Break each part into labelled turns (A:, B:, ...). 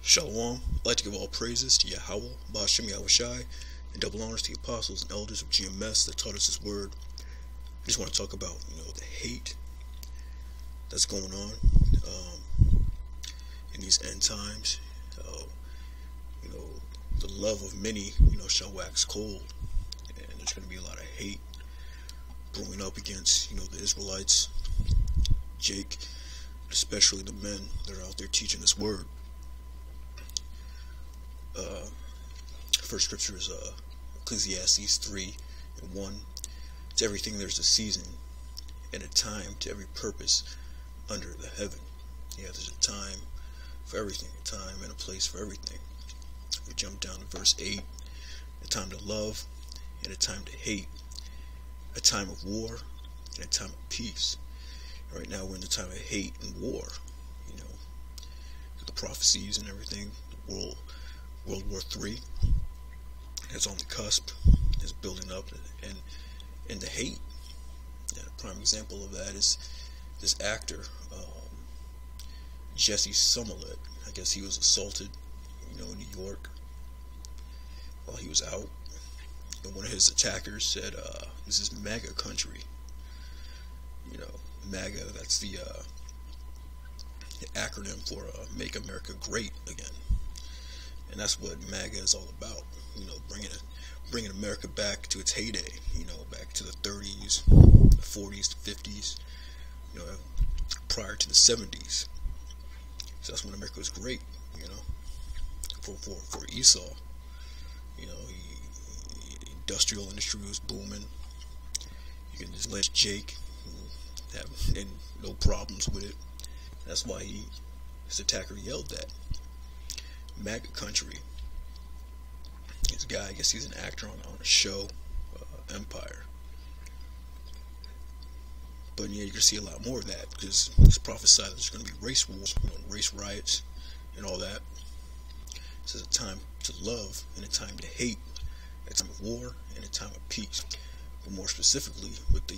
A: Shalom. I'd like to give all praises to Yahweh, Ba'ashem Yahushai, and double honors to the apostles and elders of GMS that taught us His word. I just want to talk about, the hate that's going on in these end times. The love of many, shall wax cold, and there's going to be a lot of hate brewing up against, the Israelites, Jake, especially the men that are out there teaching this word. First scripture is Ecclesiastes 3:1. To everything there's a season and a time to every purpose under the heaven. Yeah, there's a time for everything, a time and a place for everything. We jump down to verse 8. A time to love and a time to hate. A time of war and a time of peace. And right now we're in the time of hate and war. The prophecies and everything. The World War III is on the cusp, is building up, and the hate. And a prime example of that is this actor, Jussie Smollett. I guess he was assaulted, in New York while he was out. And one of his attackers said, "This is MAGA country." MAGA. That's the acronym for Make America Great Again. And that's what MAGA is all about, bringing America back to its heyday, back to the 30s, the 40s, the 50s, prior to the 70s. So that's when America was great, for Esau. Industrial industry was booming. You can just let Jake have no problems with it. That's why his attacker yelled that. MAGA country. This guy, I guess he's an actor on a show, Empire. But yeah, you're going to see a lot more of that, because it's prophesied there's going to be race wars, race riots, and all that. This is a time to love and a time to hate, a time of war and a time of peace. But more specifically, with the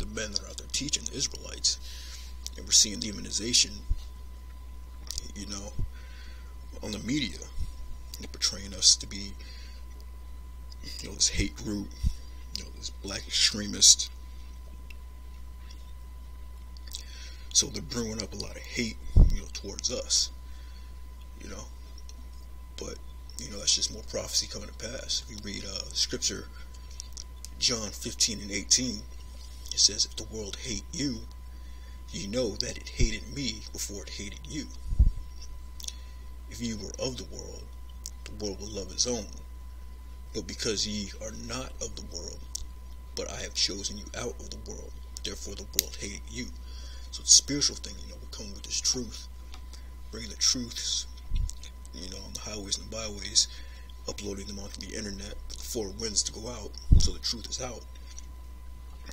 A: men that are out there teaching, the Israelites, and we're seeing demonization, on the media. They're portraying us to be, this hate group, this black extremist. So they're brewing up a lot of hate, towards us, But, that's just more prophecy coming to pass. We read scripture, John 15:18. It says, "If the world hate you, ye know that it hated me before it hated you. If ye were of the world will love his own. But because ye are not of the world, but I have chosen you out of the world, therefore the world hated you." So the spiritual thing, we come with this truth, bringing the truths, on the highways and the byways, uploading them onto the internet for the four winds to go out, so the truth is out.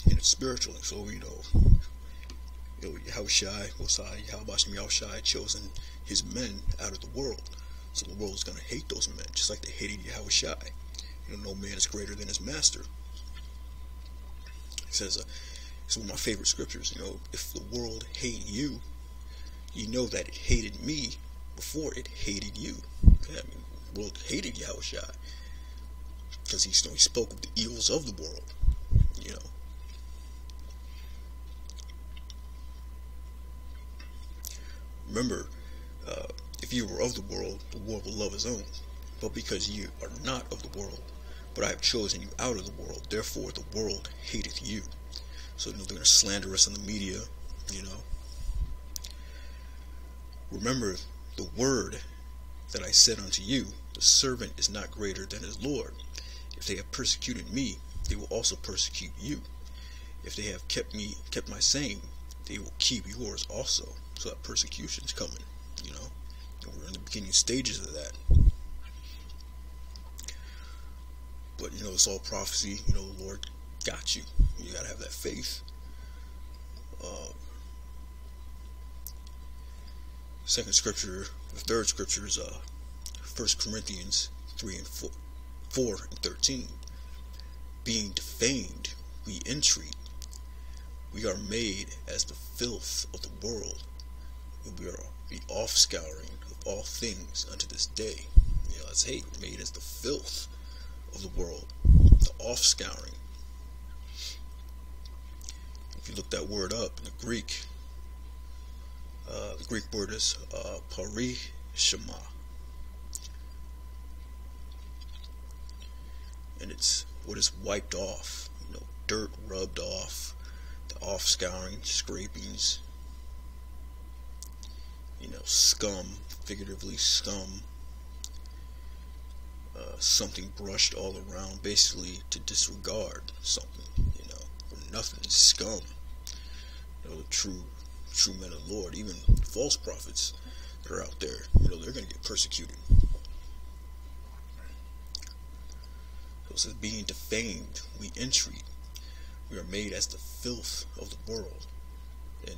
A: And it's spiritual. So, Yahushai, Yahushai chosen his men out of the world. So the world is going to hate those men, just like they hated Yahushai. No man is greater than his master. It says, it's one of my favorite scriptures, if the world hate you, you know that it hated me before it hated you. Yeah, the world hated Yahushai because he spoke of the evils of the world, Remember, if you were of the world will love his own. But because you are not of the world, but I have chosen you out of the world, therefore the world hateth you. So they're going to slander us in the media, Remember the word that I said unto you, the servant is not greater than his Lord. If they have persecuted me, they will also persecute you. If they have kept my saying, they will keep yours also. So that persecution's coming, and we're in the beginning stages of that. But it's all prophecy. The Lord got you. You gotta have that faith. Second scripture, the third scripture is 1 Corinthians 3:4-13. Being defamed, we entreat. We are made as the filth of the world, and we are the offscouring of all things unto this day. That's hate, made as the filth of the world, the offscouring. If you look that word up in the Greek word is parishema, and it's what is wiped off, dirt rubbed off, the offscouring, scrapings, scum, figuratively scum, something brushed all around, basically to disregard something, or nothing, scum. The true men of the Lord, even false prophets that are out there, they're going to get persecuted. So it says, being defamed, we entreat. We are made as the filth of the world, and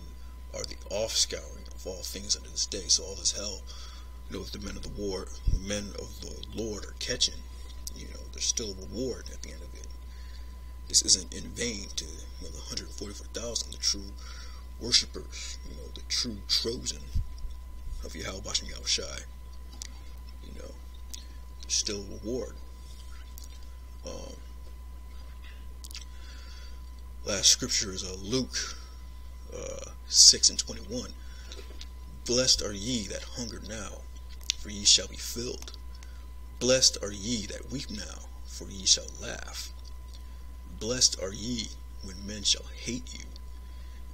A: are the offscouring of all things unto this day. So all this hell, if the men of the Lord are catching, there's still a reward at the end of it. This isn't in vain to the 144,000, the true worshippers, the true chosen of Yahweh Bashem Yahushai. There's still a reward. Last scripture is Luke 6:21. Blessed are ye that hunger now, for ye shall be filled. Blessed are ye that weep now, for ye shall laugh. Blessed are ye when men shall hate you,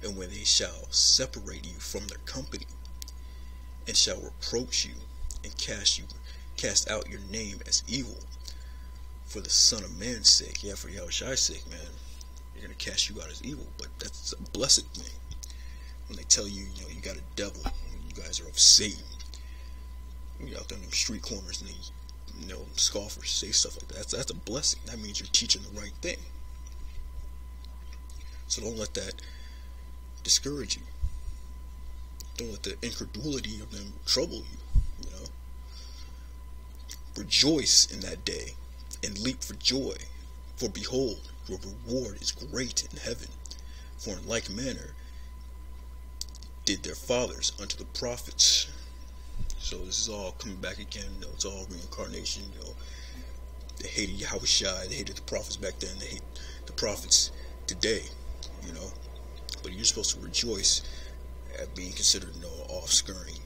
A: and when they shall separate you from their company, and shall reproach you, and cast out your name as evil, for the Son of Man's sake. Yeah, for Yahushai's sake, man. They're going to cast you out as evil, but that's a blessed thing. When they tell you, you got a devil, you guys are of Satan. You're out there in them street corners, and they, scoffers say stuff like that. That's a blessing. That means you're teaching the right thing. So don't let that discourage you. Don't let the incredulity of them trouble you. Rejoice in that day, and leap for joy. For behold, your reward is great in heaven. For in like manner did their fathers unto the prophets. So this is all coming back again. It's all reincarnation. They hated Yahushai. They hated the prophets back then. They hate the prophets today. But you're supposed to rejoice at being considered, offscouring,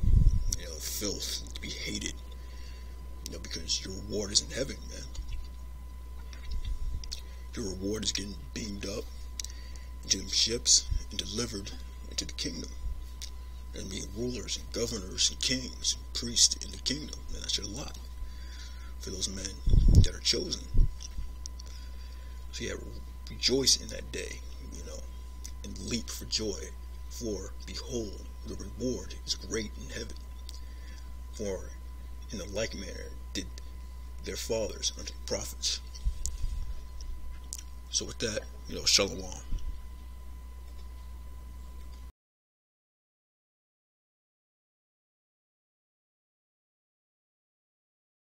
A: filth, to be hated, because your reward is in heaven, man. Your reward is getting beamed up into them ships and delivered into the kingdom, and being rulers and governors and kings and priests in the kingdom. And that's your lot for those men that are chosen. So yeah, rejoice in that day, and leap for joy. For behold, the reward is great in heaven. For in the like manner did their fathers unto the prophets. So with that, shalom.